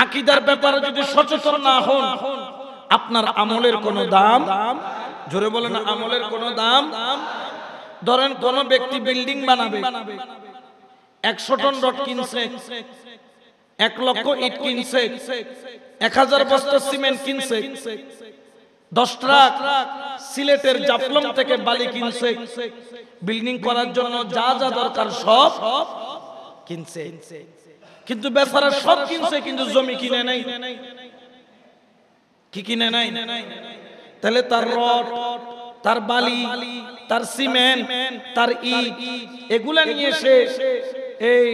আকীদার ব্যাপারে যদি সচেতন না হন, আপনার আমলের কোনো দাম, জোরে বলেন না, আমলের কোনো দাম। ধরেন কোন ব্যক্তি বিল্ডিং বানাবে, 100 টন রড কিনছে, 1 লক্ষ ইট কিনছে, 1000 বস্তা সিমেন্ট কিনছে, 10 ট্রাক সিলেটের জাফলং থেকে বালি কিনছে, বিল্ডিং করার জন্য যা যা দরকার সব কিনছে। কিন্তু বেচারা সব কিনছে, কিন্তু জমি কিনে নাই। কি কিনে নাই? তাহলে তার রড, তার বালি, তার সিমেন্ট, তার ইট, এগুলা নিয়ে সে এই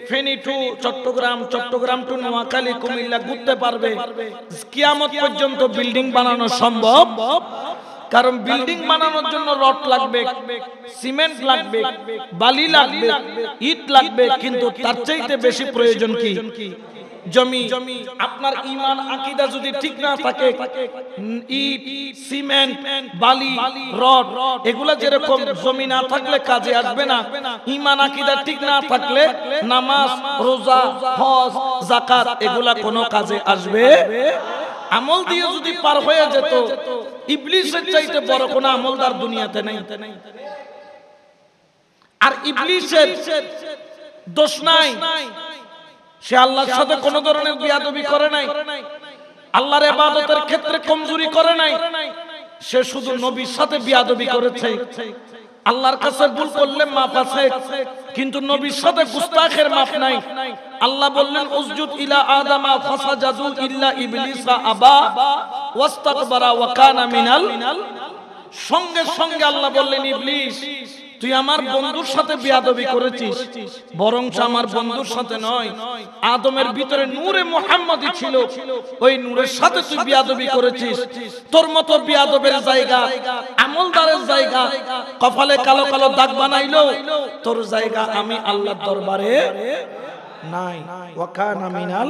ফেনী টু চট্টগ্রাম, চট্টগ্রাম টু নোয়াখালী, কুমিল্লা ঘুরতে পারবে। কিয়ামত পর্যন্ত বিল্ডিং বানানো সম্ভব, কারণ বিল্ডিং বানানোর জন্য রড লাগবে, সিমেন্ট লাগবে, বালি লাগবে, ইট লাগবে, কিন্তু তার চাইতে বেশি প্রয়োজন কি? জমি। আপনার ঈমান আকীদা যদি ঠিক না থাকে, ইট, সিমেন্ট, বালি, রড এগুলা যেরকম জমি না থাকলে কাজে আসবে না, ঈমান আকীদা ঠিক না থাকলে নামাজ, রোজা, হজ, যাকাত এগুলা কোনো কাজে আসবে। আমল দিয়ে যদি পার হয়ে যেত, ইবলিসের চাইতে বড় কোনো আমলদার দুনিয়াতে নাই। আর ইবলিসের দোষ নাই, সে আল্লাহর সাথে কোন ধরনের বিয়াদবি করে নাই, আল্লাহর ইবাদতের ক্ষেত্রে কমজুরি করে নাই, সে শুধু নবীর সাথে বিয়াদবি করেছে। আল্লাহর কাছে ভুল করলে মাপ আছে, কিন্তু নবীর সাথে গুস্তাখের মাপ নাই। আল্লাহ বললেন উসজুদ ইলা আদামা ফাসাজাদু ইল্লা ইবলিসা আবা ওয়াস্তাকবারা ওয়া কানা মিনাল, সঙ্গে সঙ্গে আল্লাহ বললেন ইবলিস তুই আমার বন্ধুর সাথে বিয়াদবি করেছিস, বরং আমার বন্ধুর সাথে নয়, আদমের ভিতরে নূরে মুহাম্মদী ছিল, ওই নূরের সাথে তুই বিয়াদবি করেছিস। তোর মতো বিয়াদবের জায়গা, আমলদারের জায়গা, কপালে কালো কালো দাগ বানাইলো, তোর জায়গা আমি আল্লাহর দরবারে নাই। ওয়া কানা মিনাল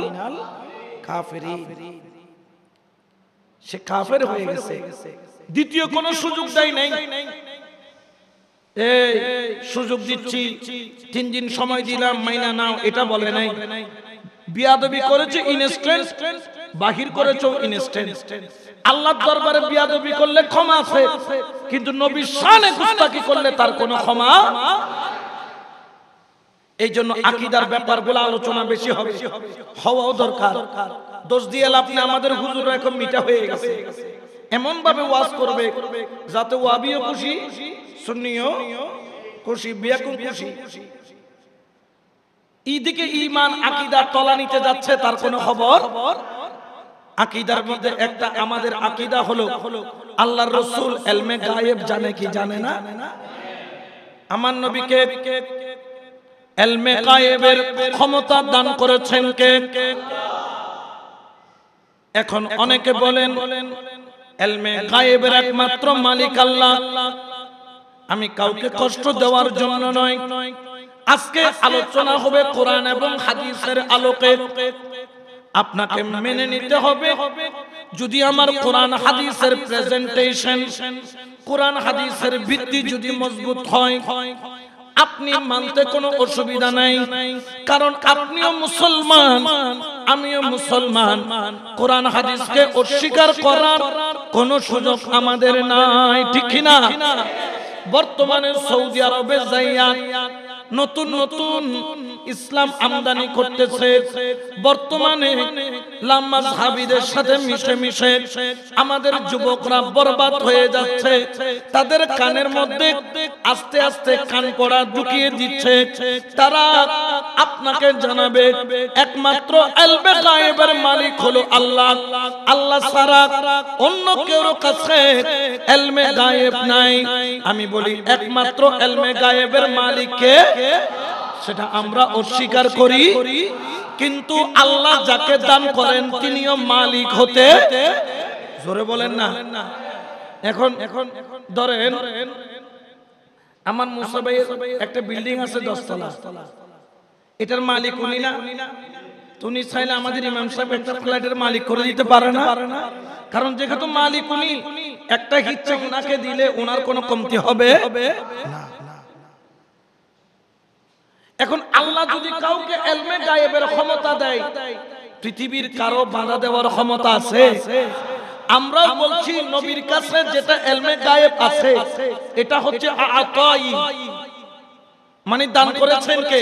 কাফিরিন, সে কাফের হয়ে গেছে। দ্বিতীয় কোনো সুযোগ দেয় নাই। এই সুযোগ দিচ্ছি, 3 দিন সময় দিলাম, মাইনা নাও, এটা বলে নাই। বিয়াদবি করেছে ইনস্ট্যান্ট, বাহির করেছে ইনস্ট্যান্ট। আল্লাহর দরবারে বিয়াদবি করলে ক্ষমা আছে, কিন্তু নবীর শানে গুস্তাখি করলে তার কোনো ক্ষমা। এই জন্য আকীদার ব্যাপারগুলো আলোচনা বেশি হবে, হওয়াও দরকার। দোষ দিয়ে লাভ নেই, আমাদের হুজুররা এখন মিটা হয়ে গেছে, এমন ভাবে ওয়াজ করবে যাতে ওয়াহাবিও খুশি, সুন্নিও খুশি, বিয়াকুম খুশি। এইদিকে ঈমান আকীদা তলানিতে যাচ্ছে, তার কোনো খবর। আকীদার মধ্যে একটা আমাদের আকীদা হলো আল্লাহর রাসূল ইলমে গায়েব জানে কি জানে না? আমার নবীকে ইলমে গায়েবের ক্ষমতা দান করেছেন কে? এখন অনেকে বলেন ইলমে গায়েবের একমাত্র মালিক আল্লাহ। আমি কাউকে কষ্ট দেওয়ার জন্য নয়, আজকে আলোচনা হবে কোরআন এবং হাদিসের আলোকে। আপনাকে মেনে নিতে হবে, যদি আমার কোরআন হাদিসের প্রেজেন্টেশন, কোরআন হাদিসের ভিত্তি যদি মজবুত হয়, আপনি মানতে কোনো অসুবিধা নাই, কারণ আপনিও মুসলমান, আমিও মুসলমান। কোরআন হাদিসকে অস্বীকার করার কোনো সুযোগ আমাদের নাই, ঠিক কি না? বর্তমানে সৌদি আরবে যাইয়া নতুন নতুন ইসলাম আমদানি করতেছে। বর্তমানে লামাযহাবীদের সাথে মিশে মিশে আমাদের যুবকরা বরবাদ হয়ে যাচ্ছে। তাদের কানের মধ্যে আস্তে আস্তে কান পড়া ঢুকিয়ে দিচ্ছে। তারা আপনাকে জানাবে একমাত্র ইলমে গায়েবের মালিক হলো আল্লাহ, আল্লাহ ছাড়া অন্য কেউ কাছে ইলমে গায়েব নাই। আমি বলি একমাত্র ইলমে গায়েবের মালিক কে? সেটা আমরা অস্বীকার করি, কিন্তু আল্লাহ যাকে দান করেন তিনিও মালিক হতে, জোরে বলেন না। এখন ধরেন আমার মুসা ভাইয়ের একটা বিল্ডিং আছে 10 তলা, এটার মালিক উনি না? উনি চাইলে আমাদের ইমাম সাহেব একটা ফ্ল্যাটের মালিক করে দিতে পারে না? কারণ যেহেতু মালিক উনি, একটা হিচ্ছা উনাকে দিলে ওনার কোনো কমতি হবে না। এখন আল্লাহ যদি কাউকে ইলমে গায়েবের ক্ষমতা দেয়, পৃথিবীর কারো বাধা দেওয়ার ক্ষমতা আছে? আমরা বলছি নবীর কাছে যেটা ইলমে গায়েব আছে এটা হচ্ছে আতাই, মানে দান করেছেন কে?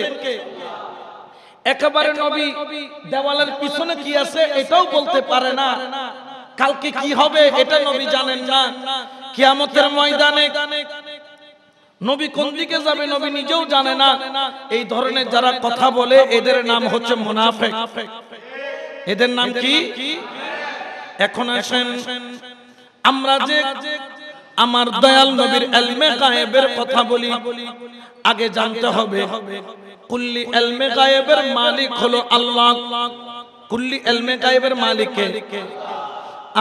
একেবারে নবী দেওয়ালের পিছনে কি আছে এটাও বলতে পারে না, কালকে কি হবে এটা নবী জানেন না, কিয়ামতের ময়দানে নবী কোন দিকে যাবে নবী নিজেও জানে না। এই ধরনের যারা কথা বলে এদের নাম হচ্ছে মুনাফিক। এদের নাম কি? এখন আসেন আমরা যে আমার দয়াল নবীর ইলমে গায়েবের কথা বলি, আগে জানতে হবে কুল্লি ইলমে গায়েবের মালিক হলো আল্লাহ। কুল্লি ইলমে গায়েবের মালিক কে?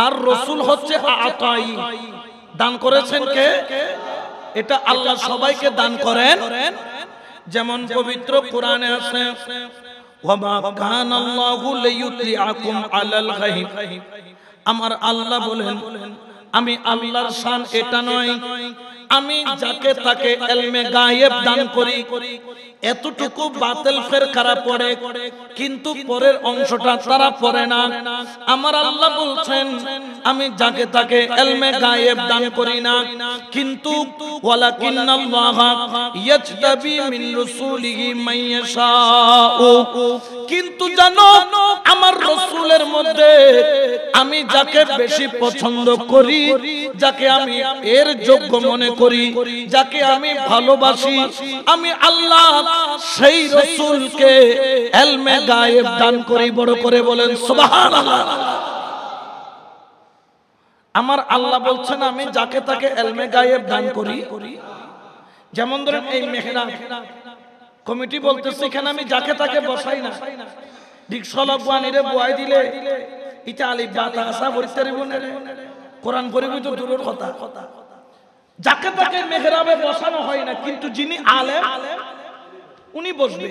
আর রাসূল হচ্ছে আতাই, দান করেছেন কে? এটা আল্লাহ সবাইকে দান করেন। যেমন পবিত্র কোরআনে আছে ওয়া মা কানাল্লাহু লিয়ুতলিআকুম আলাল গায়ব। আমার আল্লাহ বলেন আমি আল্লাহর শান এটা নয় আমি যাকে তাকে ইলমে গায়েব দান করি। এতটুকু বাতিল ফিরকারা পড়ে, কিন্তু পরের অংশটা তারা পড়ে না। আমার আল্লাহ বলছেন আমি যাকে তাকে ইলমে গায়েব দান করি না, কিন্তু ওয়ালাকিন্নাল্লাহা ইয়াজতাবি মিন রাসূলিহি মান ইয়াশাউ। কিন্তু জানো আমার রাসূলের মধ্যে আমি যাকে বেশি পছন্দ করি, যাকে আমি এর যোগ্য মনে করি, যাকে আমি ভালোবাসি, আমি আল্লাহ সেই রাসূলকে ইলমে গায়েব দান করি। বড় করে বলেন সুবহানাল্লাহ। আমার আল্লাহ বলছেন আমি যাকে তাকে ইলমে গায়েব দান করি। যেমন ধরেন এই মেহরাব কমিটি বলতেছে এখানে আমি যাকে তাকে বসাই না, রিকশাওয়ালা বানিরে বয় দিলে এটা আলিফ বা তা আসা পড়তে পারবো না, কোরআন পড়বি তো দূরের কথা। যাকে তাকে মেহরাবে বসানো হয় না, কিন্তু যিনি আলেম উনি বসবে।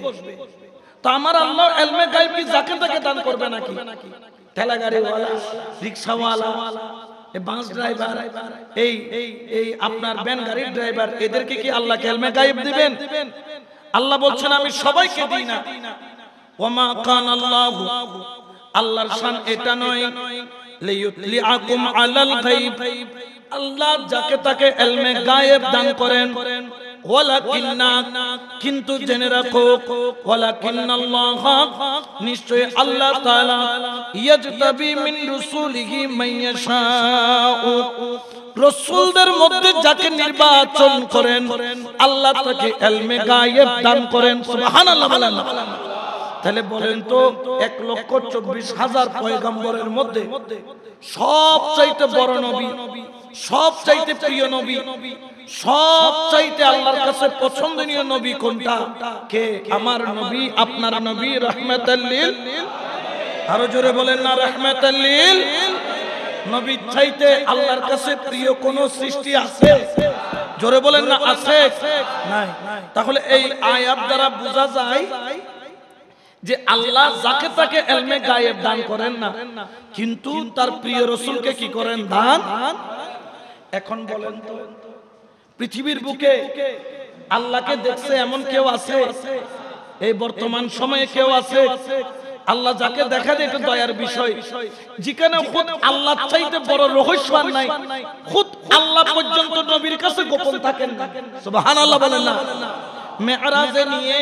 তো আমার আল্লাহ ইলমে গায়েব কি যাকে তাকে দান করবে নাকি? ঠেলা গাড়িওয়ালা, রিকশাওয়ালা, বাস ড্রাইভার, এই আপনার ভ্যান গাড়ির ড্রাইভার, এদেরকে কি আল্লাহ ইলমে গায়েব দিবেন? আল্লাহ বলছেন আমি সবাইকে দিই না। ওয়া মা কানাল্লাহু, আল্লাহর শান এটা নয় লিয়ুতলিআকুম আলাল গায়ব, আল্লাহ যাকে তাকে ইলমে গায়েব দান করেন। ওয়ালাকিন্না, কিন্তু জেনে রাখো ওয়ালাকিন্নাল্লাহা, নিশ্চয় আল্লাহ তাআলা ইয়াজতাবি মিন রাসূলিহি মান ইয়াশাউ, রাসূলদের মধ্যে যাকে নির্বাচন করেন আল্লাহ তাকে ইলমে গায়েব দান করেন। সুবহানাল্লাহ বলেন। তাহলে বলেন তো 1,24,000 পয়গম্বরের মধ্যে সবচাইতে বড় নবী, সবচাইতে প্রিয় নবী, সবচাইতে আল্লাহর কাছে পছন্দনীয় নবী কোনটা? কে? আমার নবী, আপনার নবী রাহমাতাল লিল, আরো জোরে বলেন না রাহমাতাল লিল। নবী চাইতে আল্লাহর কাছে প্রিয় কোন সৃষ্টি আছে? জোরে বলেন না আছে? নাই। তাহলে এই আয়াত দ্বারা বোঝা যায় যে আল্লাহ যাকে তাকে ইলমে গায়েব দান করেন না, কিন্তু তার প্রিয় রাসূলকে কি করেন? দান। এখন বলেন তো পৃথিবীর বুকে আল্লাহকে দেখছে এমন কেউ আছে? এই বর্তমান সময়ে কেউ আছে? আল্লাহ যাকে দেখা দেয় এটা দয়ার বিষয়। যেখানে খুদ আল্লাহ চাইতে বড় রহস্য আর নাই, খুদ আল্লাহ পর্যন্ত নবীর কাছে গোপন থাকেন না। সুবহানাল্লাহ বলেন না। মেরাজে নিয়ে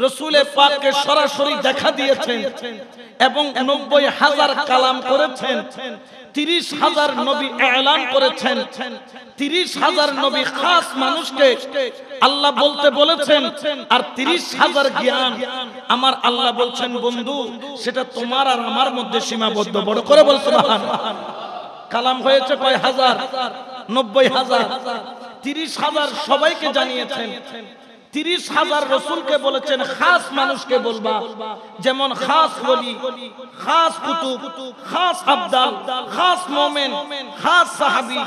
রাসূলে পাককে সরাসরি দেখা দিয়েছেন এবং 90,000 কালাম করেছেন, 30,000 নবী এলান করেছেন, 30,000 নবী খাস মানুষকে আল্লাহ বলতে বলেছেন, আর 30,000 জ্ঞান আমার আল্লাহ বলছেন বন্ধু সেটা তোমার আর আমার মধ্যে সীমাবদ্ধ। বড় করে বল সুবহানাল্লাহ। কালাম হয়েছে কয় হাজার? 90,000। 30,000 সবাইকে জানিয়েছেন, 30,000 রাসূলকে বলেছেন খাস মানুষকে বলবা, যেমন খাস ওলি, খাস কুতুব, খাস আবদাল, খাস মুমিন, খাস সাহাবী।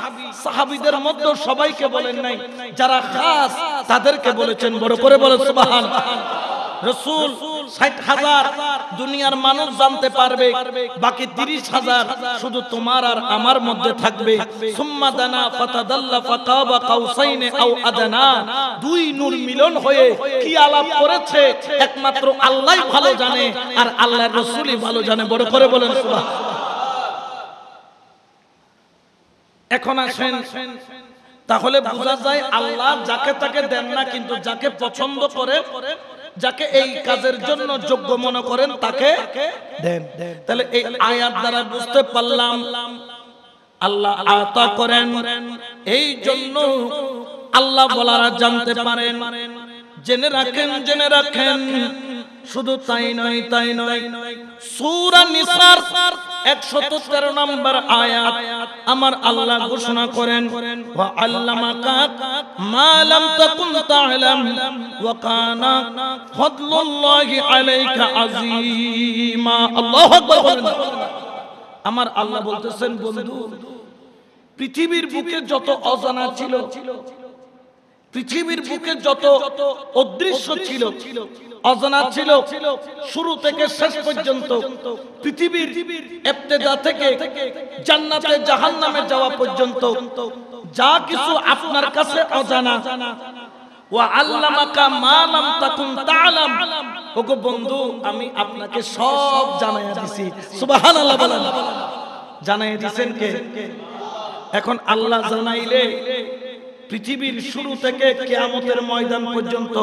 সাহাবীদের মধ্যে সবাইকে বলেন নাই, যারা খাস তাদেরকে বলেছেন। বড় করে বলে সুবহানাল্লাহ। রাসূল 60,000 দুনিয়ার মানুষ জানতে পারবে, বাকি 30,000 শুধু তোমার আর আমার মধ্যে থাকবে। সুম্মা দানা ফাতাদাল্লা ফাকাবা কাউসাইনি আও আদনা, দুই নূর মিলন হয়ে কি আলাপ করেছে একমাত্র আল্লাহই ভালো জানে, আর আল্লাহর রাসূলই ভালো জানে। বড় করে বলেন সুবহানাল্লাহ। এখন আসেন, তাহলে বোঝা যায় আল্লাহ যাকে তাকে দেন না, কিন্তু যাকে পছন্দ করে, যাকে এই কাজের জন্য যোগ্য মনে করেন তাকে দেন। তাহলে এই আয়াত দ্বারা বুঝতে পারলাম আল্লাহ আতা করেন, এই জন্য আল্লাহ বলারা জানতে পারেন। জেনে রাখেন, জেনে রাখেন। শুধু তাই নয়, তাই নয়, সূরা নিসার 113 নম্বর আয়াত আমার আল্লাহ ঘোষণা করেন, ওয়া আল্লামাকা মা লাম তাকুন তা'লাম ওয়া কানা ফাদলুল্লাহি আলাইকা আযীমা। আল্লাহু আকবার বলেন। আমার আল্লাহ বলতেছেন, বন্ধু, পৃথিবীর বুকে যত অজানা ছিল, পৃথিবীর বুকে যত অদৃশ্য ছিল, অজানা ছিল, শুরু থেকে শেষ পর্যন্ত, পৃথিবীর ইবতিদা থেকে জান্নাতে জাহান্নামে যাওয়া পর্যন্ত যা কিছু আপনার কাছে অজানা, ওয়া আল্লামাকা মা লাম তাকুন তা'লাম, ওগো বন্ধু আমি আপনাকে সব জানাইয়া দিছি। সুবহানাল্লাহ বলেন। জানাইয়া দিবেন কে? এখন আল্লাহ জানাইলে পৃথিবীর শুরু থেকে কিয়ামতের ময়দান পর্যন্ত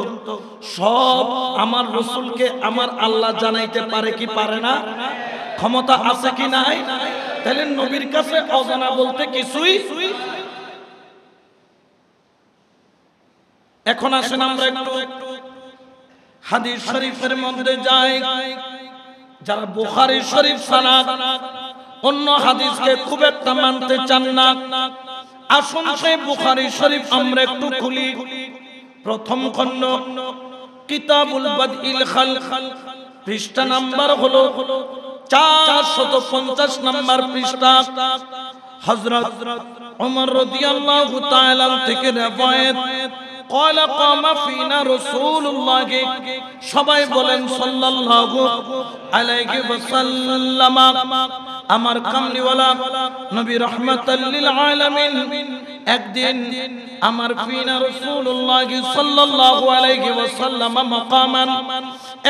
সব আমার রাসূলকে আমার আল্লাহ জানাইতে পারে কি পারে না? ক্ষমতা আছে কি নাই? তাহলে নবীর কাছে অজানা বলতে কিছুই। এখন আসেন আমরা একটু হাদিস শরীফের মধ্যে যাই। যারা বুখারী শরীফ সানাদ অন্য হাদিসকে খুব একটা মানতে চান না, আসুন সেই বুখারী শরীফ আমরা একটু খুলি। প্রথম খণ্ড কিতাবুল বাদইল খালক, পৃষ্ঠা নাম্বার হলো 450 নম্বর পৃষ্ঠা। হযরত ওমর রাদিয়াল্লাহু তাআলা থেকে রওয়ায়াত, قال قام فينا رسول الله, সবাই বলেন সাল্লাল্লাহু আলাইহি ওয়াসাল্লাম। আমার কামলিওয়ালা নবী রাহমাতাল লিল আলামিন একদিন আমার ফিনা রাসূলুল্লাহ সাল্লাল্লাহু আলাইহি ওয়াসাল্লাম মাকামান,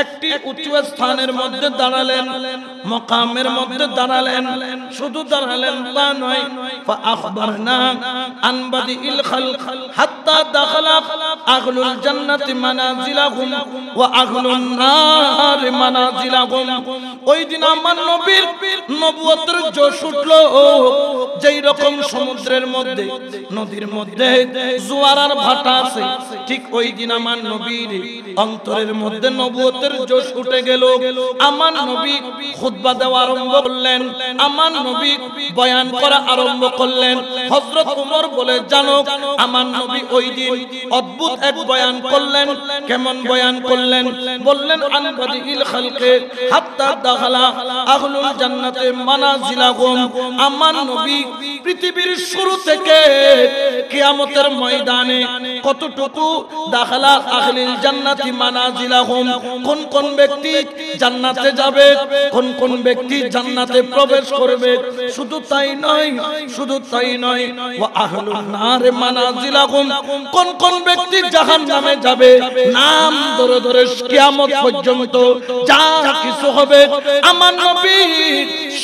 একটি উঁচু স্থানের মধ্যে দাঁড়ালেন, মাকামের মধ্যে দাঁড়ালেন। শুধু দাঁড়ালেন তা নয়, ফাআখবারনা আন বাদিল খালক হাত্তা দাখালা আহলুল জান্নাতি মানাজিলাহুম ওয়া আহলুন নার মানাজিলাহুম। ওই দিন আমার নবীর নবুয়তের জোশ উঠলো, যেই রকম সমুদ্রের মধ্যে নদীর মধ্যে জোয়ার আর ভাটা আছে, ঠিক ওই দিন আমার নবীর অন্তরের মধ্যে নবুয়তের জোশ উঠে গেল। আমার নবী খুতবা দেওয়া আরম্ভ করলেন, আমার নবী বয়ান করা আরম্ভ করলেন। হযরত ওমর বলে, জানো আমার নবী ওই দিন অদ্ভুত এক বয়ান করলেন। কেমন বয়ান করলেন? বললেন আন বাদিল খালকে হাত্তা দাখালা আহলুল জান্নাতে মানাজিলাহুম। আমার নবী পৃথিবীর শুরু থেকে কিয়ামতের ময়দানে কতটুকু দাখালা আহলিল জান্নাতি মানাজিলাহুম, কোন কোন ব্যক্তি জান্নাতে যাবে, কোন কোন ব্যক্তি জান্নাতে প্রবেশ করবে। শুধু তাই নয়, শুধু তাই নয়, ওয়া আহলুন নার মানাজিলাহুম, কোন কোন ব্যক্তি জাহান্নামে যাবে। নাম ধরে ধরে কিয়ামত পর্যন্ত যা কিছু হবে আমার নবী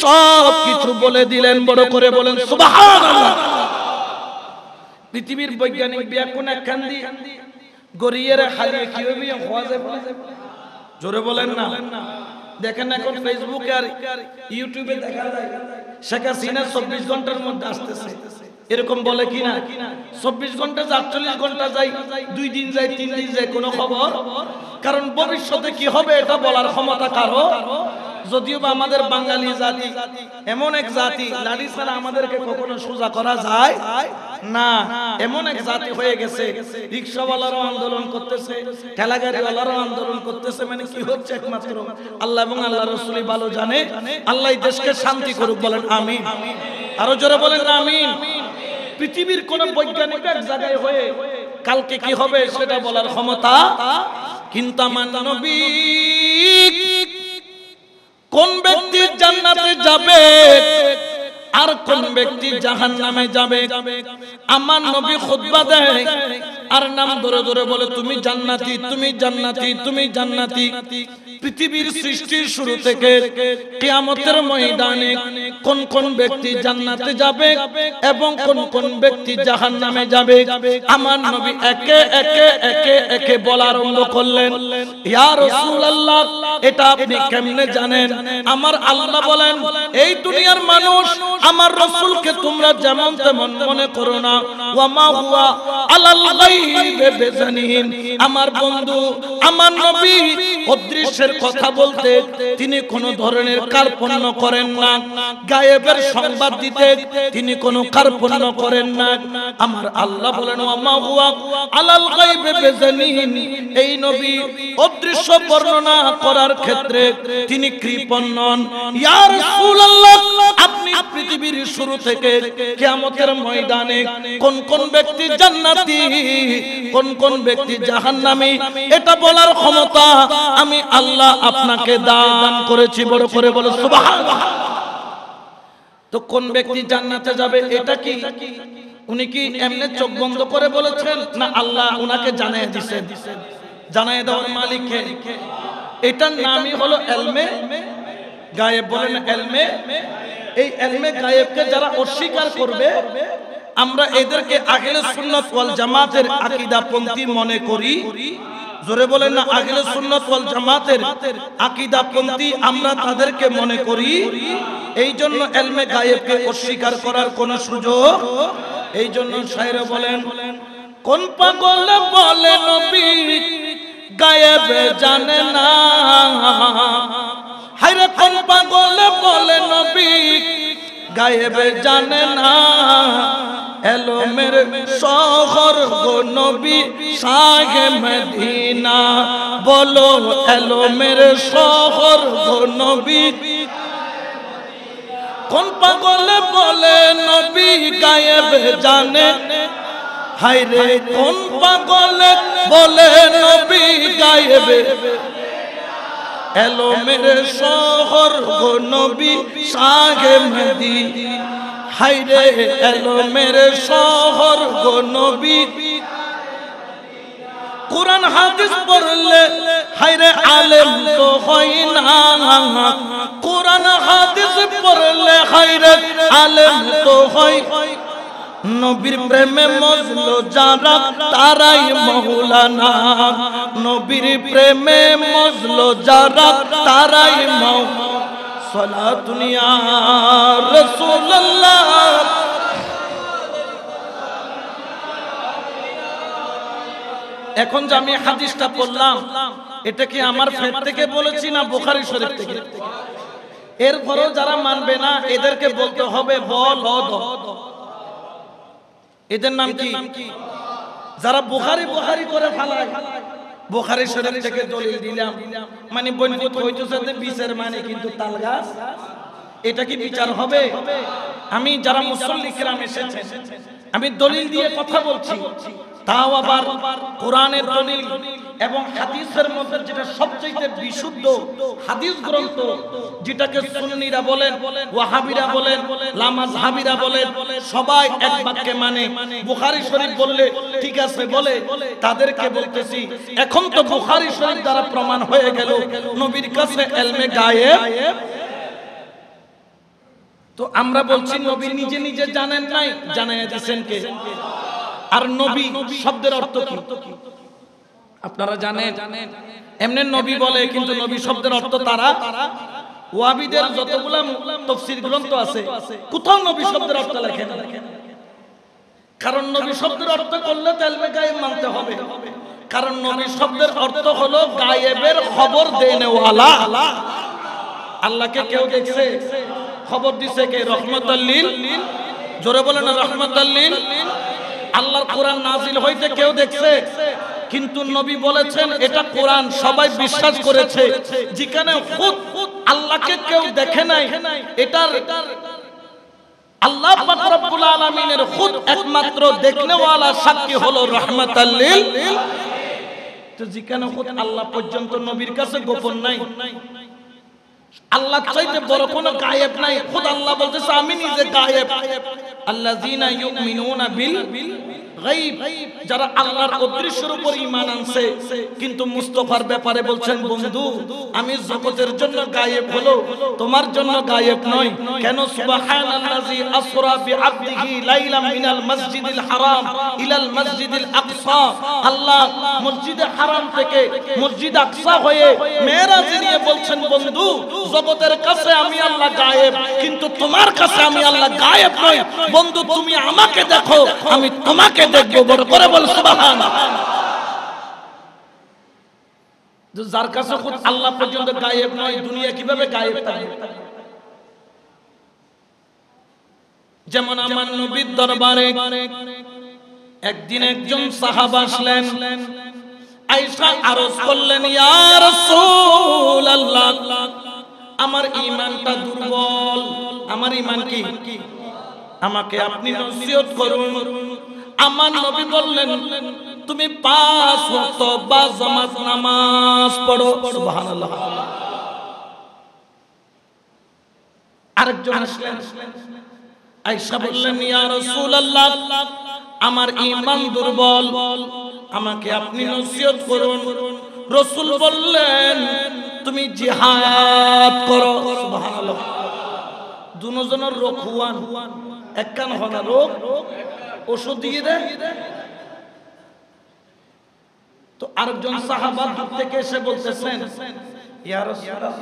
সব কিছু বলে দিলেন। বড় করে বলেন সুবহানাল্লাহ। পৃথিবীর বৈজ্ঞানিক ব্যাকরণ একখান দি গরিয়ের খালিয়ে কি হবে হওয়াজে বলে, জোরে বলেন না। দেখেন এখন ফেসবুকে আর ইউটিউবে দেখা যায় শেখ হাসিনা 24 ঘন্টার মধ্যে আসতেছে, এরকম বলে কিনা? 24 ঘন্টা 48 ঘন্টা যায়, 2 দিন যায়, 3 দিন যায়, কোনো খবর। কারণ ভবিষ্যতে কি হবে এটা বলার ক্ষমতা কারো। যদিও বা আমাদের বাঙালি জাতি এমন এক জাতি, লাঠি ছাড়া আমাদেরকে কখনো সোজা করা যায় না, এমন এক জাতি হয়ে গেছে। রিকশাওয়ালারাও আন্দোলন করতেছে, ঠেলাগাড়িওয়ালারাও আন্দোলন করতেছে। মানে কি হচ্ছে একমাত্র আল্লাহ এবং আল্লাহ রাসূলই ভালো জানে। আল্লাহ এই দেশকে শান্তি করুক, বলেন আমিন। আরো জোরে বলেন আমিন। পৃথিবীর কোন বৈজ্ঞানিক এক জায়গায় হয়ে কালকে কি হবে সেটা বলার ক্ষমতা কিন্তু আমার নবী কোন ব্যক্তি জান্নাতে যাবে আর কোন ব্যক্তি জাহান্নামে যাবে আমার নবী খুতবা দেয় আর নাম ধরে ধরে বলে তুমি জান্নাতি, তুমি জান্নাতি, তুমি জান্নাতি। পৃথিবীর সৃষ্টির শুরু থেকে কিয়ামতের ময়দানে কোন কোন ব্যক্তি জান্নাতে যাবে এবং কোন কোন ব্যক্তি জাহান্নামে যাবে আমার নবী একে একে একে একে বলা আরম্ভ করলেন। ইয়া রাসূলুল্লাহ, এটা আপনি কেমনে জানেন? আমার আল্লাহ বলেন, এই দুনিয়ার মানুষ আমার রাসূলকে তোমরা যেমন তেমন মনে করো না। ওয়া মা হুয়া আলাল গায়বি বিজানিন, আমার বন্ধু আমার নবী অদৃশ্যের কথা বলতে তিনি কোন ধরনের কার্পণ্য করেন না, গায়েবের সংবাদ দিতে তিনি কোন কার্পণ্য করেন না। আমার আল্লাহ বলেন ওয়া মা হুয়া আলাল গায়বি বিজানিন, এই নবী অদৃশ্য বর্ণনা করার ক্ষেত্রে তিনি কৃপণ নন। ইয়া রাসূলুল্লাহ, আপনি পৃথিবীর শুরু থেকে কিয়ামতের ময়দানে কোন কোন ব্যক্তি জান্নাতি কোন কোন ব্যক্তি জাহান্নামী এটা বলার ক্ষমতা আমি আল্লাহ আপনাকে দান করেছি। বড় করে বলো সুবহানাল্লাহ। তো কোন ব্যক্তি জান্নাতে যাবে এটা কি উনি কি এমনি চোখ বন্ধ করে বলেছেন, না আল্লাহ উনাকে জানিয়ে দিয়েছেন? জানিয়ে দেওয়ার মালিক কে? এটার নামই হলো ইলমে গায়েব। বলেন ইলমে। এই ইলমে গায়েবকে যারা অস্বীকার করবে আমরা এদেরকে আহলে সুন্নাত ওয়াল জামাতের আকীদাপন্থী মনে করি। জোরে বলেন না, আহলে সুন্নাত ওয়াল জামাতের আকীদাপন্থী আমরা তাদেরকে মনে করি। এই জন্য ইলমে গায়েবকে অস্বীকার করার কোনো সুযোগ। এই জন্য শায়রে বলেন, কোন পাগল বলে নবী গায়েব জানে না, হায়রে কোন পাগল বলে নবী গায়েব জানে না, এলো মেরে শহর গো নবী শাহে মদিনা, বলো এলো মেরে শহর গো নবী। কোন পাগল বলে নবী গায়েব জানে, হায়রে কোন পাগল বলে নবী গায়েব, এলো মেরে শহর গো নবী শাহে মদিনা, হায়রে এলো মেরে শহর গো নবী। কুরআন হাদিস পড়লে হায়রে আলেম তো হয় না, কুরআন হাদিস পড়লে হায়রে আলেম তো হয়। নবীর প্রেমে মজলো যারা তারাই মাওলানা, নবীর প্রেমে মজলো যারা তারাই মাওলানা, সালাতুন ইয়া রাসূলুল্লাহ। এখন যে আমি হাদিসটা পড়লাম এটা কি আমার ফের থেকে বলেছি না বুখারী শরীফ থেকে? এরপরেও যারা মানবে না এদেরকে বলতে হবে বল দ। এদের নাম কি? যারা বুখারী বুখারী করে ফেলায়। বুখারী শরীফ থেকে দলিল দিলাম মানে বনভূত হইতেছে যে বিচার মানে কিন্তু তালগাছ, এটা কি বিচার হবে? আমি যারা মুসল্লি কিরাম এসেছেন আমি দলিল দিয়ে কথা বলছি, তাও আবার কোরআনের দলিল এবং হাদিসের মধ্যে যেটা সবচেয়ে বিশুদ্ধ হাদিস গ্রন্থ, যেটাকে সুন্নিরা বলেন, ওয়াহাবিরা বলেন, লামাযহাবিরা বলেন, সবাই এক বাক্যে মানে বুখারী শরীফ বললে ঠিক আছে বলে, তাদেরকে বলতেছি এখন তো বুখারী শরীফ দ্বারা প্রমাণ হয়ে গেল নবীর কাছে ইলমে গায়েব। তো আমরা বলছি নবী নিজে নিজে জানেন নাই, জানাইয়া দিয়েছেন কে? আর নবী শব্দের অর্থ কি আপনারা জানেন? এমনি নবী বলে কিন্তু নবী শব্দের অর্থ তারা। ওয়াহাবিদের যতগুলা তাফসীর গ্রন্থ আছে কোথাও নবী শব্দের অর্থ লেখে না, কারণ নবী শব্দের অর্থ করলে ইলমে গায়েব মানতে হবে। কারণ নবী শব্দের অর্থ হলো গায়েবের খবর দেনেওয়ালা। আল্লাহকে কেউ দেখছে? খবর দিছে কে? রহমাতাল লিল। জোরে বলেন না রহমাতাল লিল। আল্লাহর কোরআন নাজিল হইতে কেউ দেখছে? কিন্তু নবী বলেছেন এটা কোরআন সবাই বিশ্বাস করেছে, যেখানে খুদ আল্লাহকে কেউ দেখে নাই। এটার আল্লাহ পাক রব্বুল আলামিনের খুদ একমাত্র দেখনেওয়ালা সাক্ষী হলো রহমাতাল লিল। তো যেখানে আল্লাহ পর্যন্ত নবীর কাছে গোপন নাই, আল্লাহ চাইতে বড় কোনো গায়েব নাই। খুদ আল্লাহ বলতেছে আমি নিজে গায়েব। আল্লাযীনা ইউমিনুনা বিল গায়ব, যারা আল্লাহর অদৃশ্যের উপর ঈমান আনছে। কিন্তু মুস্তাফার ব্যাপারে বলছেন বন্ধু আমি জগতের জন্য গায়েব হলো, তোমার জন্য গায়েব নয়। কেন? সুবহানাল্লাযী আসরা বিআবদিহি লাইলাম মিনাল মাসজিদিল হারাম ইলাল মাসজিদিল আকসা, আল্লাহ মসজিদে হারাম থেকে মসজিদ আকসা হয়ে মেরাজ নিয়ে বলছেন বন্ধু জগতের কাছে আমি আল্লাহ গায়েব, কিন্তু তোমার কাছে আমি আল্লাহ গায়েব নই। বন্ধু তুমি আমাকে দেখো, আমি তোমাকে দেখবো। বড় করে বল সুবহানাল্লাহ। যার কাছে খুদ আল্লাহ পর্যন্ত গায়েব নয়, দুনিয়া কিভাবে গায়েব থাকবে? যেমন আমার নবীর দরবারে একদিন একজন সাহাবা আসলেন, আয়েশা আরজ করলেন ইয়া রাসূলুল্লাহ আমার ঈমানটা দুর্বল, আমার ঈমান কি, আমাকে আপনি নসিহত করুন। আমার নবী বললেন তুমি 5 ওয়াক্ত বা জামাত নামাজ পড়ো। সুবহানাল্লাহ। আরেকজন আসলেন, আয়েশা বললেন ইয়া রাসূলুল্লাহ আমার ঈমান দুর্বল, আমাকে আপনি নসিহত করুন। রাসূল বললেন তুমি জিহাদ করো। সুবহানাল্লাহ। দুজনের রোগ হুয়ান, একখান হনা রোগ ওষুধ দিয়ে দেয়। তো আরেকজন সাহাবা দূর থেকে এসে বলতেছেন ইয়া রাসূলুল্লাহ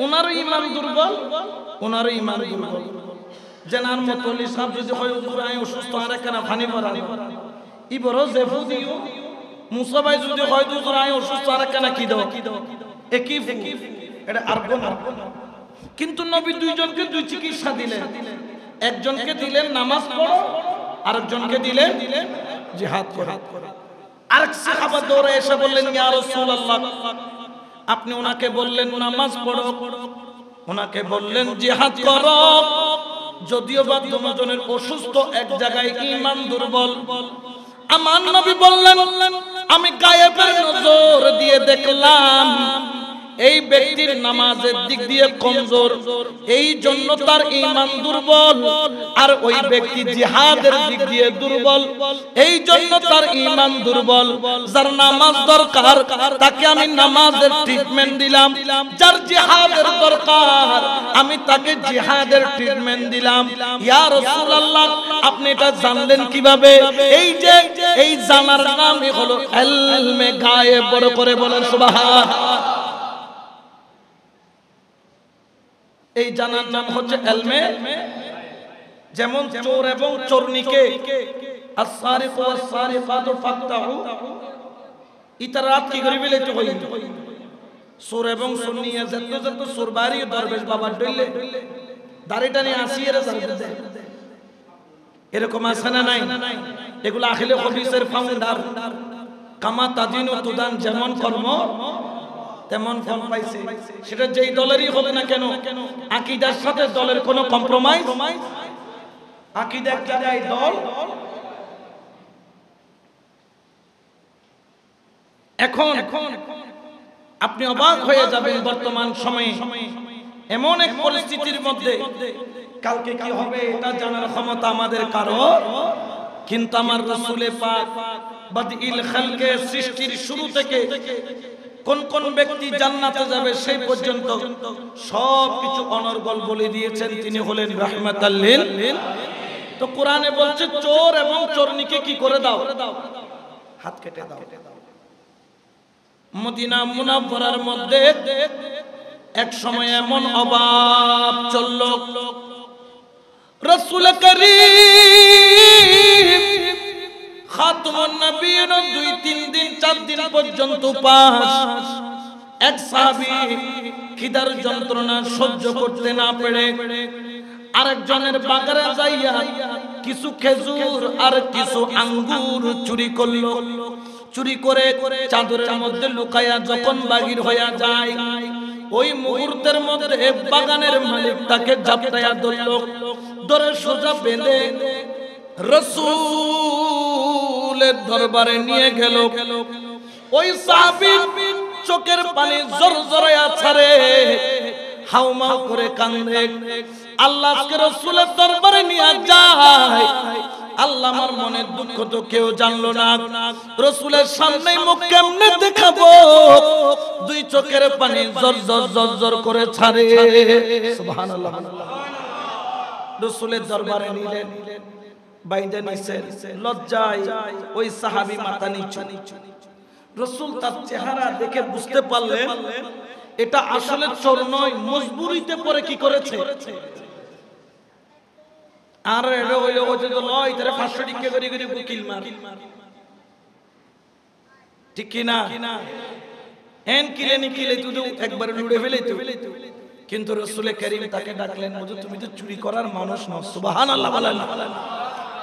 ওনার ঈমান দুর্বল, ওনার ঈমান দুর্বল। জানার মতো লিসাব যদি হয় হুজুর আই অসুস্থ আর একখানা পানি ভরা ই বড় জেফু দিও, মুসা ভাই যদি হয় হুজুর আই অসুস্থ আর একখানা কি দাও, একই এটা আরগো না। কিন্তু নবী দুইজনকে দুই চিকিৎসা দিলেন, একজনকে দিলেন নামাজ পড়ো, আরেকজনকে দিলেন জিহাদ করো। আরেক সাহাবা দৌড়ে এসে বললেন ইয়া রাসূলুল্লাহ আপনি ওনাকে বললেন নামাজ পড়ো, ওনাকে বললেন জিহাদ করো, যদিও বা দুজনের অসুস্থ এক জায়গায় ঈমান দুর্বল। আমার নবী বললেন আমি গায়েবের নজর দিয়ে দেখলাম এই ব্যক্তির নামাজের দিক দিয়ে কমজোর, এই জন্য তার ঈমান দুর্বল। আর ওই ব্যক্তি জিহাদের দিক দিয়ে দুর্বল, এই জন্য তার ঈমান দুর্বল। যার নামাজ দরকার তাকে আমি নামাজের ট্রিটমেন্ট দিলাম, যার জিহাদের দরকার আমি তাকে জিহাদের ট্রিটমেন্ট দিলাম। ইয়া রাসূলুল্লাহ আপনি এটা জানলেন কিভাবে? এই যে এই জানার নামই হলো ইলমে গায়েব। বড় করে বলেন সুবহানাল্লাহ। এই জানার নাম হচ্ছে ইলমে। যেমন চোর এবং চোরনিকে আস-সারিকু ওয়াস-সারিকাতু ফাকতাহু ইতার রাত কি করিবে লেতে হই, চোর এবং চোরনিয়া যত যত চোরবাড়ি দরবেশ বাবা ডইলে দাড়িটা নিয়ে আসিয়ে রে এরকম আছে না নাই? এগুলো আখিলে হাদিসের ফাউন্ডার কামা তাদিনু তুদান, যেমন কর্ম তেমন ফল পাইছে। সেটা যেই দলেরই হবে না কেন, আকীদার সাথে দলের কোনো কম্প্রোমাইজ, আকীদা একটা দেয় দল। এখন আপনি অবাক হয়ে যাবেন বর্তমান সময়ে এমন এক পরিস্থিতির মধ্যে কালকে কি হবে এটা জানার ক্ষমতা আমাদের কারো। কিন্তু আমার রাসূল পাক বাদিল খালকে সৃষ্টির শুরু থেকে কোন কোন ব্যক্তি জান্নাতে যাবে সেই পর্যন্ত সবকিছু অনর্গল বলে দিয়েছেন। তিনি হলেন রাহমাতাল লিল। তো কোরআনে বলছে চোর এবং চোরনিকে কি করে দাও, হাত কেটে দাও। মদিনা মুনাওয়ারার মধ্যে এক সময় এমন অভাব চলল, রাসূল করিম খাতমুন নবীন 2-3 দিন 4 দিন পর্যন্ত পাস। এক সাহাবী খিদার যন্ত্রণা সহ্য করতে না পেরে আরেকজনের বাগানে যাইয়া কিছু খেজুর আর কিছু আঙ্গুর চুরি করলো। চুরি করে চাদরের মধ্যে লুকায়া যখন বাহির হইয়া যায়, ওই মুহূর্তের মধ্যে বাগানের মালিক তাকে ঝাপটায়া ধরল, ধরে সোজা বেঁধে রাসূলের দরবারে নিয়ে গেল। ওই সাহাবী চোখের পানি জরজরায়া ছাড়ে, হাউমাউ করে কান্দে। আল্লাহ আজকে রাসূলের দরবারে নিয়ে যায়। আল্লাহ আমার মনের দুঃখ তো কেউ জানলো না, রাসূলের সামনে মুখ কেমনে দেখাবো, দুই চোখের পানি জরজর জরজর করে ছাড়ে। সুবহানাল্লাহ। রাসূলের দরবারে নিলেন, বাইন্দা নিছেন, লজ্জায় ওই সাহাবী মাথা নিচু। রাসূল তার চেহারা দেখে বুঝতে পারলেন এটা আসলে চোর নয়, মজবুরিতে পরে কি করেছে। আর এটা হইলো ওই যে লয় তারে 500 টাকা করে করে উকিল মার, ঠিক কি না? এন কিলে নি কিলে তুই একবার লুড়ে ফেলে তুই। কিন্তু রাসূল করিম তাকে ডাকলেন, হুজুর তুমি তো চুরি করার মানুষ নও। সুবহানাল্লাহ বলেন।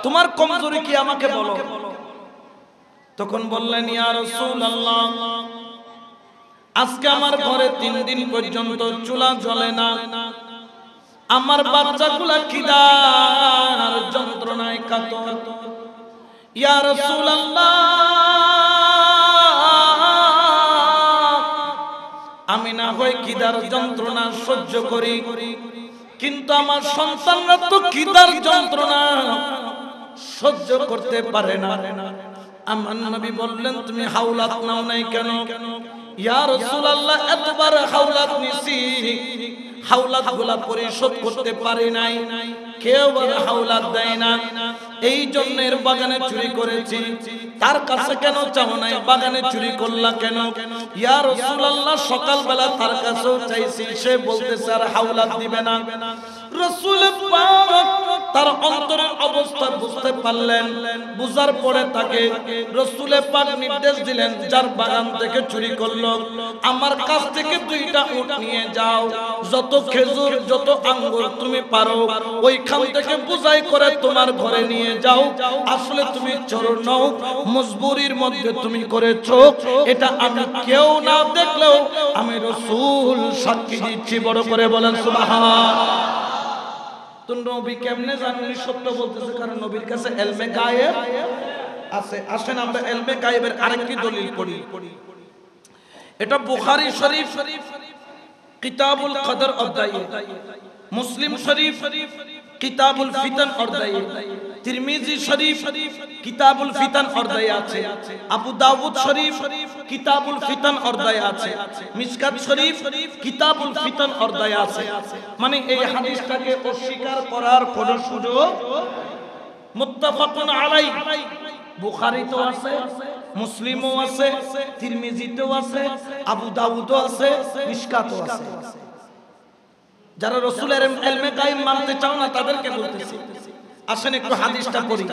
তোমার কমজোরি কি আমাকে বলো। তখন বললেন, ইয়া রাসূলুল্লাহ, আজকে আমার ঘরে 3 দিন পর্যন্ত চুলা জ্বলে না, আমার বাচ্চাগুলা খিদার যন্ত্রণায় কাতর। ইয়া রাসূলুল্লাহ, আমি না হয় খিদার যন্ত্রণা সহ্য করি, কিন্তু আমার সন্তানরা তো খিদার যন্ত্রণা সহ্য করতে পারে না। আমার নবী বললেন, তুমি হাওলাত নাও নাই কেন? ইয়া রাসূলুল্লাহ, এতবার হাওলাত নিছি, হাওলাত গুলা পরিশোধ করতে পারি নাই, কেউ আর হাওলাত দেয় না, এই জন্য এর বাগানে চুরি করেছি। তার কাছে কেন চাও নাই, বাগানে চুরি করলা কেন? ইয়া রাসূলুল্লাহ, সকালবেলা তার কাছেও চাইছি, সে বলতেছে আর হাওলাত দিবে না। রাসূল পাক তার অন্তরের অবস্থা বুঝতে পারলেন, বুঝার পরে তাকে রাসূল পাক নির্দেশ দিলেন, যার বাগান থেকে চুরি করলো আমার কাছ থেকে 2টা উট নিয়ে যাও, যত খেজুর যত আঙ্গুর তুমি পারো ওইখান থেকে বুঝাই করে তোমার ঘরে নিয়ে যাও। আসলে তুমি চোর নও, মজবুরির মধ্যে তুমি করেছো, এটা আমি কেউ না দেখলেও আমি রাসূল সাক্ষী দিচ্ছি। বড় করে বলেন সুবহানাল্লাহ। তো নবী কেমনে জানেন সত্য বলতেছে? কারণ নবীর কাছে ইলমে গায়েব আছে। আসেন আমরা ইলমে গায়েবের আরেকটি দলিল পড়ি। এটা বুখারী শরীফ কিতাবুল কদর অধ্যায়ে, মুসলিম শরীফ কিতাবুল ফিতান অধ্যায়ে, তিরমিজি শরীফ কিতাবুল ফিতান অধ্যায়ে আছে, আবু দাউদ শরীফ কিতাবুল ফিতান অধ্যায়ে আছে, মিশকাত শরীফ কিতাবুল ফিতান অধ্যায়ে আছে। মানে এই হাদিসটাকে অস্বীকার করার কোনো সুযোগ, মুত্তাফাকুন আলাই, বুখারীতেও আছে, মুসলিমও আছে, তিরমিজিতেও আছে, আবু দাউদও আছে, মিশকাতও আছে। যারা রাসূলের ইলমে গায়েব মানতে চাও না তাদেরকে বলতেছি। আসেন একটু হাদিসটা পড়ি।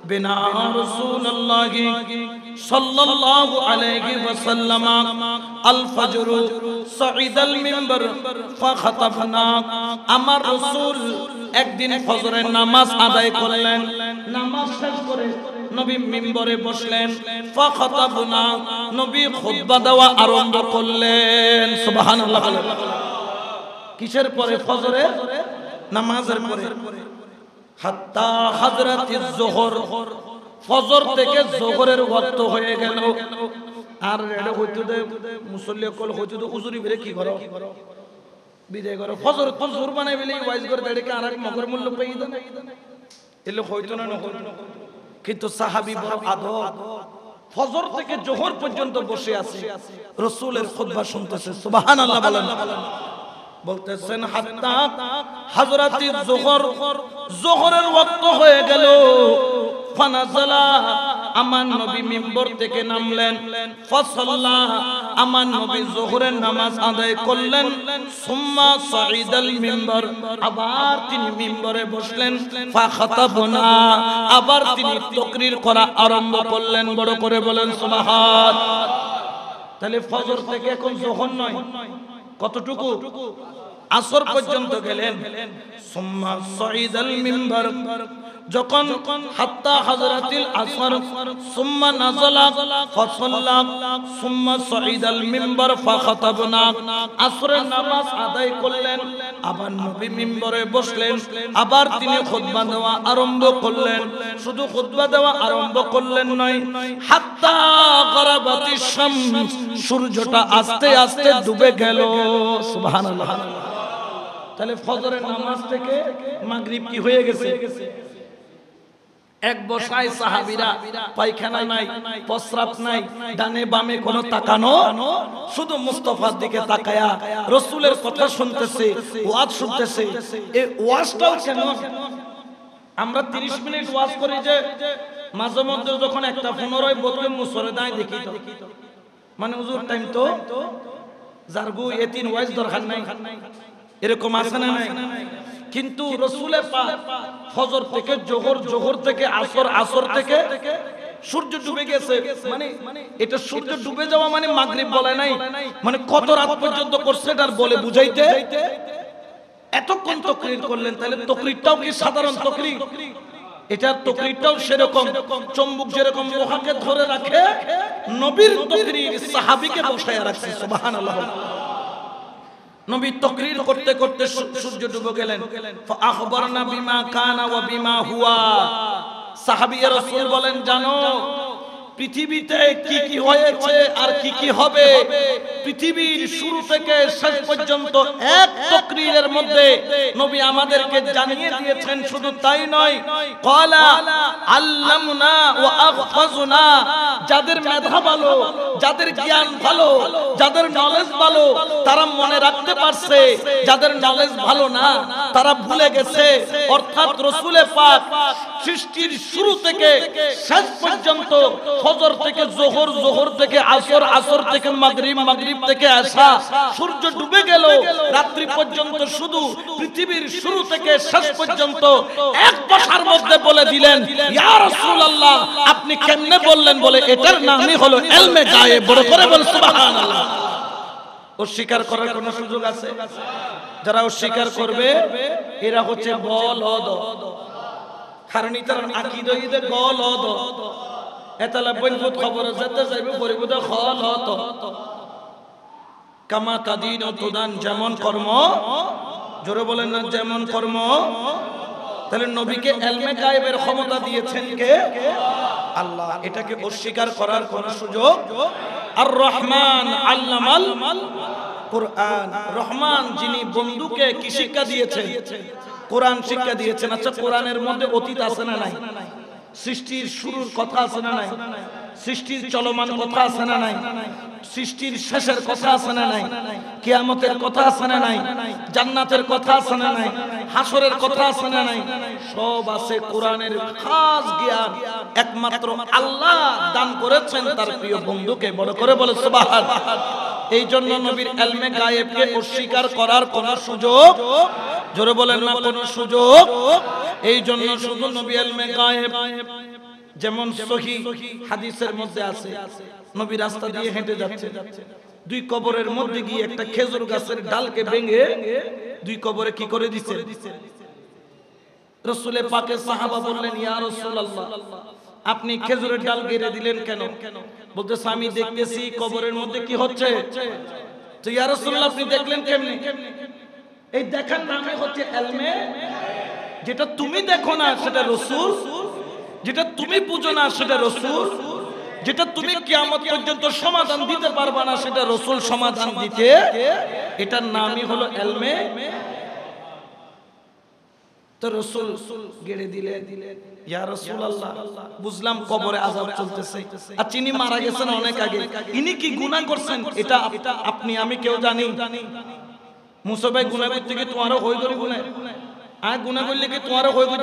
বিনা রাসূলুল্লাহ সাল্লাল্লাহু আলাইহি ওয়াসাল্লাম আল ফজর সাঈদাল মিম্বার ফাখাতাবনা। আমার রাসূল একদিন ফজরের নামাজ আদায় করলেন, নামাজ শেষ করে নবী মিম্বরে বসলেন, ফাখাতাবনা, নবী খুতবা দেওয়া আরম্ভ করলেন। সুবহানাল্লাহ। কিসের পরে? ফজরের নামাজের পরে। হাত্তা হযরতিজ যোহর, ফজর থেকে যোহরের ওয়াক্ত হয়ে গেল। আর এটা হইতো দে মুসল্লি কল হইতো দে উজুরি বেরে কি করো বিদায় করো, ফজর ফজর বানাই বলি ওয়াইজ করে দেড়কে আরেক মগর মূল্য পেয়ে দেন, এলে হইতো না। কিন্তু সাহাবী বড় আদব, ফজর থেকে যোহর পর্যন্ত বসে আছে, রাসূলের খুতবা শুনতেছে। সুবহানাল্লাহ বলেন। বলতেছেন হাত্তা হযরতি যোহর, যোহরের ওয়াক্ত হয়ে গেল। ফানাজালা, আমার নবী মিম্বর থেকে নামলেন। ফাসাল্লা, আমার নবী যোহরের নামাজ আদায় করলেন। সুম্মা সাঈদাল মিম্বর, আবার তিনি মিম্বরে বসলেন। ফাখাতাবনা, আবার তিনি তাকরীর করা আরম্ভ করলেন। বড় করে বলেন সুবহানাল্লাহ। তাহলে ফজর থেকে এখন যোহর নয়, কতটুকু? আসর পর্যন্ত গেলেন। সুম্মা সাইদাল মিম্বার, যখন হাত্তা হযরতিল আসর সুম্মা নাযালা ফাসাল্লা সুম্মা সাইদাল মিম্বার ফাখাতাবনা, আসরের নামাজ আদায় করলেন, আবার নবী মিম্বরে বসলেন, আবার তিনি খুতবা দেওয়া আরম্ভ করলেন। শুধু খুতবা দেওয়া আরম্ভ করলেন নয়, হাত্তা গরাবাতিশ শামস, সূর্যটা আস্তে আস্তে ডুবে গেল। সুবহানাল্লাহ। তাহলে ফজরের নামাজ থেকে মাগরিব কি হয়ে গেছে? এক বসায় সাহাবীরা, পায়খানা নাই, প্রস্রাব নাই, ডানে বামে কোনো তাকানো, শুধু মুস্তাফার দিকে তাকায়া রাসূলের কথা শুনতেছে, ওয়াজ শুনতেছে। এই ওয়াজটাও কেন? আমরা 30 মিনিট ওয়াজ করি যে মাঝে মধ্যে যখন একটা 15 বোতলে মুসরে দাঁড়ায় দেখি তো, মানে হুজুর টাইম তো জারগু এতিন ওয়াজ দরকার নাই, এরকম আছে না নাই? কিন্তু রাসূলের পাক ফজর থেকে জোহর, জোহর থেকে আসর, আসর থেকে সূর্য ডুবে গেছে, মানে এটা সূর্য ডুবে যাওয়া মানে মাগরিব বলে নাই, মানে কত রাত পর্যন্ত করছে এটার বলে বুঝাইতে এতক্ষণ তাকরীর করলেন। তাহলে তাকরীরটাও কি সাধারণ তাকরীর? এটার তাকরীরটাও সেরকম, চম্বুক যেরকম লোহাকে ধরে রাখে, নবীর তাকরীর সাহাবীকে বসায় রাখছে। সুবহানাল্লাহ। নবী তাকরীর করতে করতে সূর্য ডুবে গেলেন। ফাআখবারনা বিমা কানা ওয়া বিমা হুয়া, সাহাবী রাসূল বলেন, জানো পৃথিবীতে কি কি হয়েছে আর কি কি হবে, পৃথিবীর শুরু থেকে শেষ পর্যন্ত এক তাকরীরের মধ্যে নবী আমাদেরকে জানিয়ে দিয়েছেন। শুধু তাই নয়, ক্বালা আল্লামনা ওয়া আহফাজনা, যাদের মেধা ভালো, যাদের জ্ঞান ভালো, যাদের নলেজ ভালো, তারা মনে রাখতে পারছে, যাদের নলেজ ভালো না তারা ভুলে গেছে। অর্থাৎ রাসূলে পাক সৃষ্টির শুরু থেকে শেষ পর্যন্ত, ফজর থেকে জোহর, জোহর থেকে আসর, আসর থেকে মাগরিব, মাগরিব থেকে এশা, সূর্য ডুবে গেল রাত্রি পর্যন্ত, শুধু পৃথিবীর শুরু থেকে শেষ পর্যন্ত এক বসার মধ্যে বলে দিলেন, ইয়া রাসূলুল্লাহ আপনি কেমনে বললেন? বলে এটার নামই হলো ইলমে গায়েব। বড় করে বল সুবহানাল্লাহ। অস্বীকার করার কোনো সুযোগ আছে? যারা অস্বীকার করবে এরা হচ্ছে বলদ, কারণ তার আকীদা ইদে গলদ। এতালা বলবুত খবরে যেতে যাইবে পরিবুদ খলত, কামা তাদিন তুদান, যেমন কর্ম, জোরে বলেন না, যেমন কর্ম। তাহলে নবীকে ইলমে গায়েবের ক্ষমতা দিয়েছেন কে? আল্লাহ। এটাকে অস্বীকার করার কোন সুযোগ? আর রহমান আল্লামাল কুরআন, রহমান যিনি বন্ধুকে কি শিক্ষা দিয়েছেন? কোরআন শিক্ষা দিয়েছেন। আচ্ছা, কোরআনের মধ্যে অতীত আছে না নাই? সৃষ্টির শুরুর কথা আছে না নাই? সৃষ্টির চলমান কথা আছে না নাই? সৃষ্টির শেষের কথা আছে না নাই? কিয়ামতের কথা আছে না নাই? জান্নাতের কথা আছে না নাই? হাসরের কথা আছে না নাই? সব আছে। কোরআনের খাস জ্ঞান একমাত্র আল্লাহ দান করেছেন তার প্রিয় বন্ধুকে। বড় করে বলে সুবহানাল্লাহ। এই জন্য নবীর ইলমে গায়েবকে অস্বীকার করার কোন সুযোগ, জোরে বলেন না, কোন সুযোগ। এই জন্য শুধু নবী ইলমে গায়েব, যেমন সহিহ হাদিসের মধ্যে আছে, নবী রাস্তা দিয়ে হেঁটে যাচ্ছে, দুই কবরের মধ্যে গিয়ে একটা খেজুর গাছের ডালকে ভেঙে দুই কবরে কি করে দিছে? রাসূলে পাকের সাহাবা বললেন, ইয়া রাসূলুল্লাহ আপনি খেজুরের ডাল গেড়ে দিলেন কেন? বলতেছে, আমি দেখতেছি কবরের মধ্যে কি হচ্ছে। তো ইয়া রাসূলুল্লাহ আপনি দেখলেন কেমনে? এই দেখার নামে হচ্ছে ইলমে। যেটা তুমি দেখো না সেটা রাসূল, যেটা তুমি বুঝো না সেটা রাসূল, যেটা তুমি কিয়ামত পর্যন্ত সমাধান দিতে পারবা না সেটা রাসূল সমাধান দিতে। এটার নামই হলো ইলমে। তো রাসূল গেড়ে দিলেন, ইয়া রাসূলুল্লাহ বুঝলাম কবরে আযাব চলতেছে, আর চিনি মারা গেছেন অনেক আগে, ইনি কি গুনাহ করছেন এটা আপনি আমি কেউ জানি? মুসা ভাই গুনাহ করতে কি তোমারও হই ধরে গুনাহ? আর গুনাহ করলে কি তোমারও হই গো?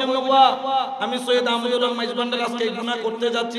আমি সৈয়দ আহমদুল্লাহ মাইজবান্ডার আজকে গুনাহ করতে যাচ্ছি।